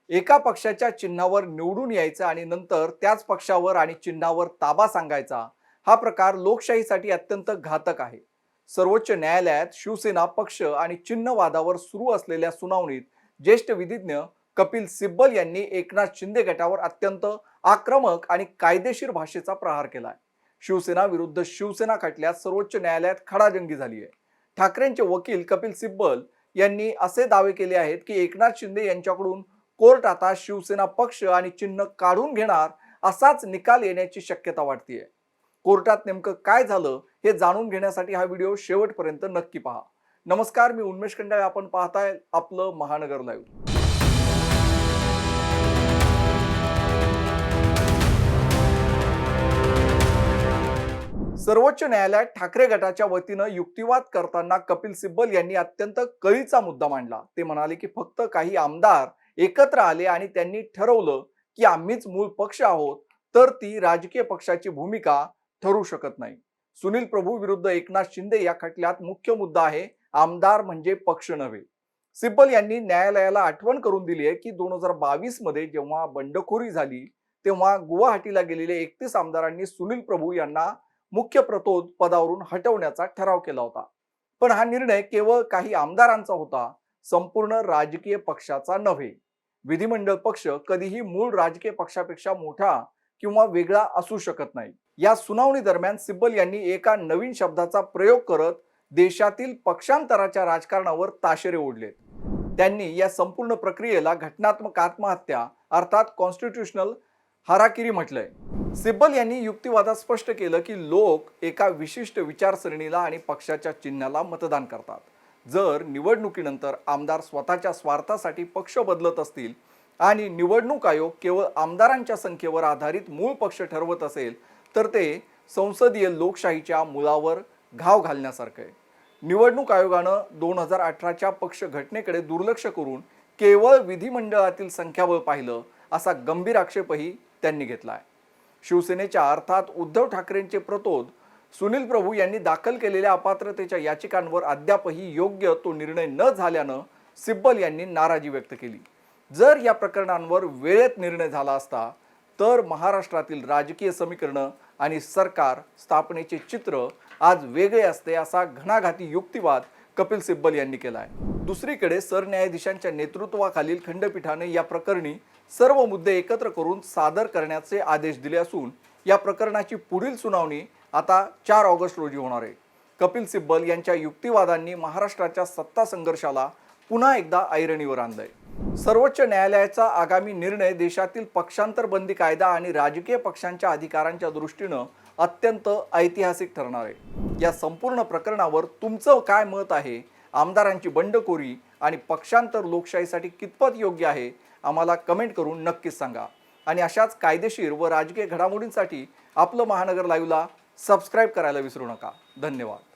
एका पक्षाच्या चिन्हावर निवडून यायचं आणि नंतर त्याच पक्षावर आणि चिन्हावर ताबा सांगायचा हा प्रकार लोकशाहीसाठी अत्यंत घातक आहे. सर्वोच्च न्यायालयात शिवसेना पक्ष आणि चिन्ह वादावर सुरू असलेल्या सुनावणीत ज्येष्ठ विधिज्ञ कपिल सिब्बल यांनी एकनाथ शिंदे गटावर अत्यंत आक्रमक आणि कायदेशीर भाषेचा प्रहार केलाय. शिवसेना विरुद्ध शिवसेना खटल्यात सर्वोच्च न्यायालयात खडाजंगी झाली आहे. ठाकरेंचे वकील कपिल सिब्बल यांनी असे दावे केले आहेत की एकनाथ शिंदे यांच्याकडून कोर्ट आता शिवसेना पक्ष आणि चिन्ह काढून घेणार असाच निकाल येण्याची शक्यता वाटते. कोर्टात नेमकं काय झालं हे जाणून घेण्यासाठी हा व्हिडिओ शेवटपर्यंत नक्की पहा. नमस्कार, मी उन्मेष खंडाळे. आपण पाहताय आपलं महानगर लाईव्ह. सर्वोच्च न्यायालयात ठाकरे गटाच्या वतीनं युक्तिवाद करताना कपिल सिब्बल यांनी अत्यंत कळीचा मुद्दा मांडला. ते म्हणाले की फक्त काही आमदार एकत्र आले आणि त्यांनी ठरवलं की आम्हीच मूळ पक्ष आहोत, तर ती राजकीय पक्षाची भूमिका ठरू शकत नाही. सुनील प्रभू विरुद्ध एकनाथ शिंदे या खटल्यात मुख्य मुद्दा आहे आमदार म्हणजे पक्ष नव्हे. सिब्बल यांनी न्यायालयाला आठवण करून दिली आहे की 2022 मध्ये जेव्हा बंडखोरी झाली तेव्हा गुवाहाटीला गेलेले 31 आमदारांनी सुनील प्रभू यांना मुख्य प्रतोद पदावरून हटवण्याचा ठराव केला होता. पण हा निर्णय केवळ काही आमदारांचा होता, संपूर्ण राजकीय पक्षाचा नव्हे. विधिमंडळ पक्ष कधीही मूळ राजकीय पक्षापेक्षा मोठा किंवा वेगळा असू शकत नाही. या सुनावणी दरम्यान सिब्बल यांनी एका नवीन शब्दाचा प्रयोग करत देशातील पक्षांतराच्या राजकारणावर ताशेरे ओढले. त्यांनी या संपूर्ण प्रक्रियेला घटनात्मक आत्महत्या अर्थात कॉन्स्टिट्यूशनल हाराकिरी म्हटलंय. सिब्बल यांनी युक्तिवादात स्पष्ट केलं की लोक एका विशिष्ट विचारसरणीला आणि पक्षाच्या चिन्हाला मतदान करतात. जर निवडणुकीनंतर आमदार स्वतःच्या स्वार्थासाठी पक्ष बदलत असतील आणि निवडणूक आयोग केवळ आमदारांच्या संख्येवर आधारित मूळ पक्ष ठरवत असेल तर ते संसदीय लोकशाहीच्या मुळावर घाव घालण्यासारखं आहे. निवडणूक आयोगानं 2018च्या पक्ष घटनेकडे दुर्लक्ष करून केवळ विधिमंडळातील संख्याबळ पाहिलं असा गंभीर आक्षेपही त्यांनी घेतलाय. शिवसेनेच्या अर्थात उद्धव ठाकरेंचे प्रतोद सुनील प्रभू यांनी दाखल केलेल्या अपात्रतेच्या याचिकांवर अद्यापही योग्य तो निर्णय न झाल्यानं सिब्बल यांनी नाराजी व्यक्त केली. जर या प्रकरणांवर वेळेत निर्णय झाला असता तर महाराष्ट्रातील राजकीय समीकरणं आणि सरकार स्थापनेचे चित्र आज वेगळे असते, असा घणाघाती युक्तिवाद कपिल सिब्बल यांनी केलाय. दुसरीकडे सरन्यायाधीशांच्या नेतृत्वाखालील खंडपीठाने या प्रकरणी सर्व मुद्दे एकत्र करून सादर करण्याचे आदेश दिले असून या प्रकरणाची पुढील सुनावणी आता 4 ऑगस्ट रोजी होणार आहे. कपिल सिब्बल यांच्या युक्तिवादांनी महाराष्ट्राच्या सत्ता संघर्षाला पुन्हा एकदा ऐरणीवर आणलंय. सर्वोच्च न्यायालयाचा आगामी निर्णय देशातील पक्षांतर बंदी कायदा आणि राजकीय पक्षांच्या अधिकारांच्या दृष्टीनं अत्यंत ऐतिहासिक ठरणार आहे. या संपूर्ण प्रकरणावर तुमचं काय मत आहे? आमदारांची बंडखोरी आणि पक्षांतर लोकशाहीसाठी कितपत योग्य आहे? आम्हाला कमेंट करून नक्कीच सांगा. आणि अशाच कायदेशीर व राजकीय घडामोडींसाठी आपलं महानगर लाईव्हला सबस्क्राईब करायला विसरू नका. धन्यवाद.